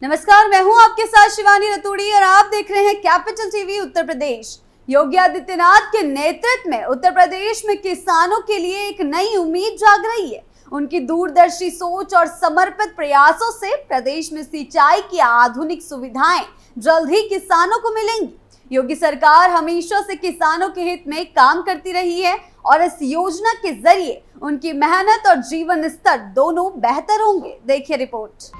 नमस्कार, मैं हूं आपके साथ शिवानी रतूड़ी और आप देख रहे हैं कैपिटल टीवी उत्तर प्रदेश। योगी आदित्यनाथ के नेतृत्व में उत्तर प्रदेश में किसानों के लिए एक नई उम्मीद जाग रही है। उनकी दूरदर्शी सोच और समर्पित प्रयासों से प्रदेश में सिंचाई की आधुनिक सुविधाएं जल्द ही किसानों को मिलेंगी। योगी सरकार हमेशा से किसानों के हित में काम करती रही है और इस योजना के जरिए उनकी मेहनत और जीवन स्तर दोनों बेहतर होंगे। देखिए रिपोर्ट।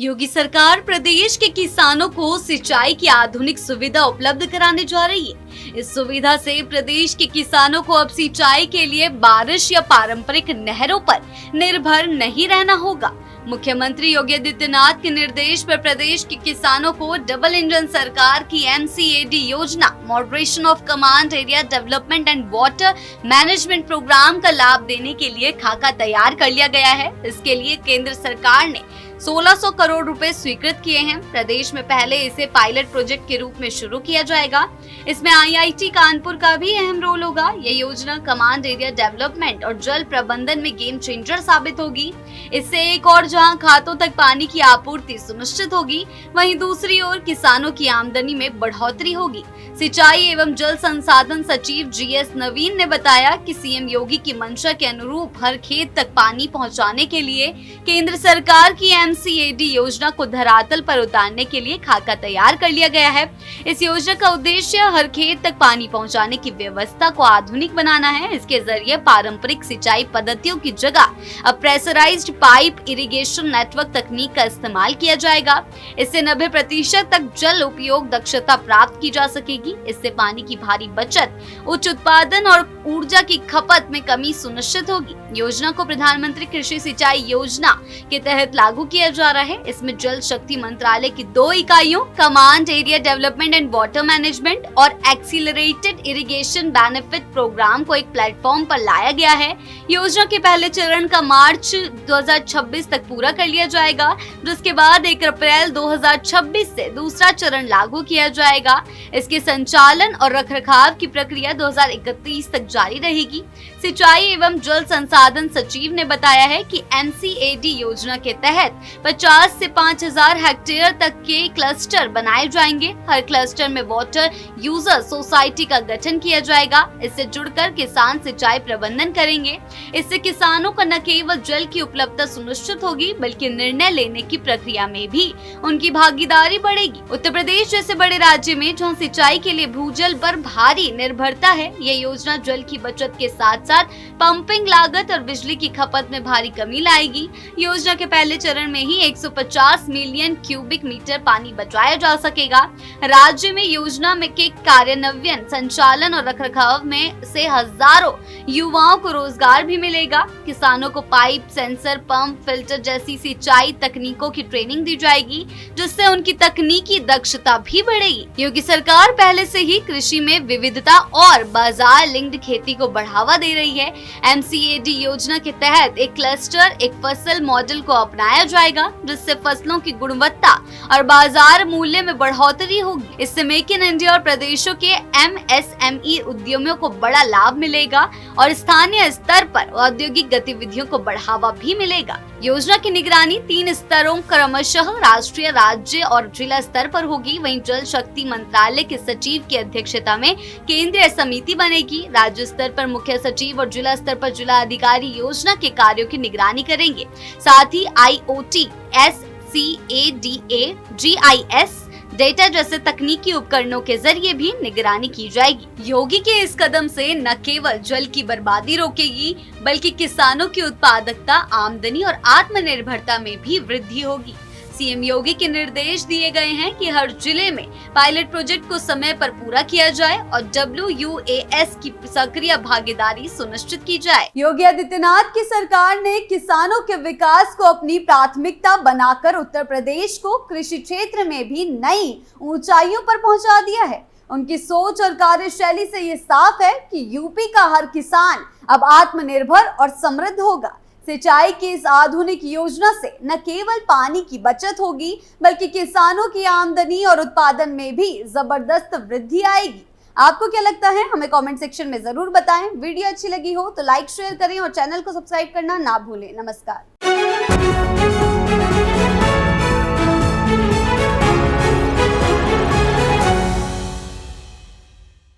योगी सरकार प्रदेश के किसानों को सिंचाई की आधुनिक सुविधा उपलब्ध कराने जा रही है। इस सुविधा से प्रदेश के किसानों को अब सिंचाई के लिए बारिश या पारंपरिक नहरों पर निर्भर नहीं रहना होगा। मुख्यमंत्री योगी आदित्यनाथ के निर्देश पर प्रदेश के किसानों को डबल इंजन सरकार की MCAD योजना moderation of command area development and water management program का लाभ देने के लिए खाका तैयार कर लिया गया है। इसके लिए केंद्र सरकार ने 1600 करोड़ रुपए स्वीकृत किए हैं। प्रदेश में पहले इसे पायलट प्रोजेक्ट के रूप में शुरू किया जाएगा। इसमें IIT कानपुर का भी अहम रोल होगा। यह योजना कमांड एरिया डेवलपमेंट और जल प्रबंधन में गेम चेंजर साबित होगी। इससे एक और जहां खातों तक पानी की आपूर्ति सुनिश्चित होगी, वहीं दूसरी ओर किसानों की आमदनी में बढ़ोतरी होगी। सिंचाई एवं जल संसाधन सचिव GS नवीन ने बताया कि CM योगी की मंशा के अनुरूप हर खेत तक पानी पहुंचाने के लिए केंद्र सरकार की MCAD योजना को धरातल पर उतारने के लिए खाका तैयार कर लिया गया है। इस योजना का उद्देश्य हर खेत तक पानी पहुंचाने की व्यवस्था को आधुनिक बनाना है। इसके जरिए पारंपरिक सिंचाई पद्धतियों की जगह अब प्रेशराइज्ड पाइप इरिगेशन नेटवर्क तकनीक का इस्तेमाल किया जाएगा। इससे 90% तक जल उपयोग दक्षता प्राप्त की जा सकेगी। इससे पानी की भारी बचत, उच्च उत्पादन और ऊर्जा की खपत में कमी सुनिश्चित होगी। योजना को प्रधानमंत्री कृषि सिंचाई योजना के तहत लागू किया जा रहा है। इसमें जल शक्ति मंत्रालय की 2 इकाइयों command area development and water management और एक्सीलरेटेड इरिगेशन बेनिफिट प्रोग्राम को एक प्लेटफॉर्म पर लाया गया है। योजना के पहले चरण का मार्च 2026 तक पूरा कर लिया जाएगा, जिसके बाद 1 अप्रैल 2026 से दूसरा चरण लागू किया जाएगा। इसके संचालन और रखरखाव की प्रक्रिया 2031 तक जारी रहेगी। सिंचाई एवं जल संसाधन सचिव ने बताया है कि MCAD योजना के तहत 50 से 5000 हेक्टेयर तक के क्लस्टर बनाए जाएंगे। हर क्लस्टर में वाटर यूजर सोसाइटी का गठन किया जाएगा। इससे जुड़कर किसान सिंचाई प्रबंधन करेंगे। इससे किसानों को न केवल जल की उपलब्धता सुनिश्चित होगी, बल्कि निर्णय लेने की प्रक्रिया में भी उनकी भागीदारी बढ़ेगी। उत्तर प्रदेश जैसे बड़े राज्य में जहां सिंचाई के लिए भूजल पर भारी निर्भरता है, यह योजना जल की बचत के साथ साथ पंपिंग लागत और बिजली की खपत में भारी कमी लाएगी। योजना के पहले चरण में ही 150 मिलियन क्यूबिक मीटर पानी बचाया जा सकेगा। राज्य में योजना में के कार्यान्वयन, संचालन और रखरखाव में से हजारों युवाओं को रोजगार भी मिलेगा। किसानों को पाइप, सेंसर, पंप, फिल्टर जैसी सिंचाई तकनीकों की ट्रेनिंग दी जाएगी, जिससे उनकी तकनीकी दक्षता भी बढ़ेगी। योगी सरकार पहले से ही कृषि में विविधता और बाजार लिंक्ड खेती को बढ़ावा दे रही है। MCAD योजना के तहत एक क्लस्टर, एक फसल मॉडल को अपनाया जाएगा, जिससे फसलों की गुणवत्ता और बाजार मूल्य में बढ़ोतरी होगी। इससे मेक इन इंडिया और प्रदेशों के MSME उद्यमियों को बड़ा लाभ मिलेगा और स्थानीय स्तर पर औद्योगिक गतिविधियों को बढ़ावा भी मिलेगा। योजना की निगरानी 3 स्तरों क्रमशः राष्ट्रीय, राज्य और जिला स्तर पर होगी। वहीं जल शक्ति मंत्रालय के सचिव की अध्यक्षता में केंद्रीय समिति बनेगी। राज्य स्तर पर मुख्य सचिव और जिला स्तर पर जिला अधिकारी योजना के कार्यों की निगरानी करेंगे। साथ ही IoT, SCADA, GIS डेटा जैसे तकनीकी उपकरणों के जरिए भी निगरानी की जाएगी। योगी के इस कदम से न केवल जल की बर्बादी रोकेगी, बल्कि किसानों की उत्पादकता, आमदनी और आत्मनिर्भरता में भी वृद्धि होगी। CM योगी के निर्देश दिए गए हैं कि हर जिले में पायलट प्रोजेक्ट को समय पर पूरा किया जाए और WUAS की सक्रिय भागीदारी सुनिश्चित की जाए। योगी आदित्यनाथ की सरकार ने किसानों के विकास को अपनी प्राथमिकता बनाकर उत्तर प्रदेश को कृषि क्षेत्र में भी नई ऊंचाइयों पर पहुंचा दिया है। उनकी सोच और कार्यशैली से ये साफ है कि यूपी का हर किसान अब आत्मनिर्भर और समृद्ध होगा। सिंचाई की इस आधुनिक योजना से न केवल पानी की बचत होगी, बल्कि किसानों की आमदनी और उत्पादन में भी जबरदस्त वृद्धि आएगी। आपको क्या लगता है, हमें कमेंट सेक्शन में जरूर बताएं। वीडियो अच्छी लगी हो तो लाइक शेयर करें और चैनल को सब्सक्राइब करना ना भूलें। नमस्कार।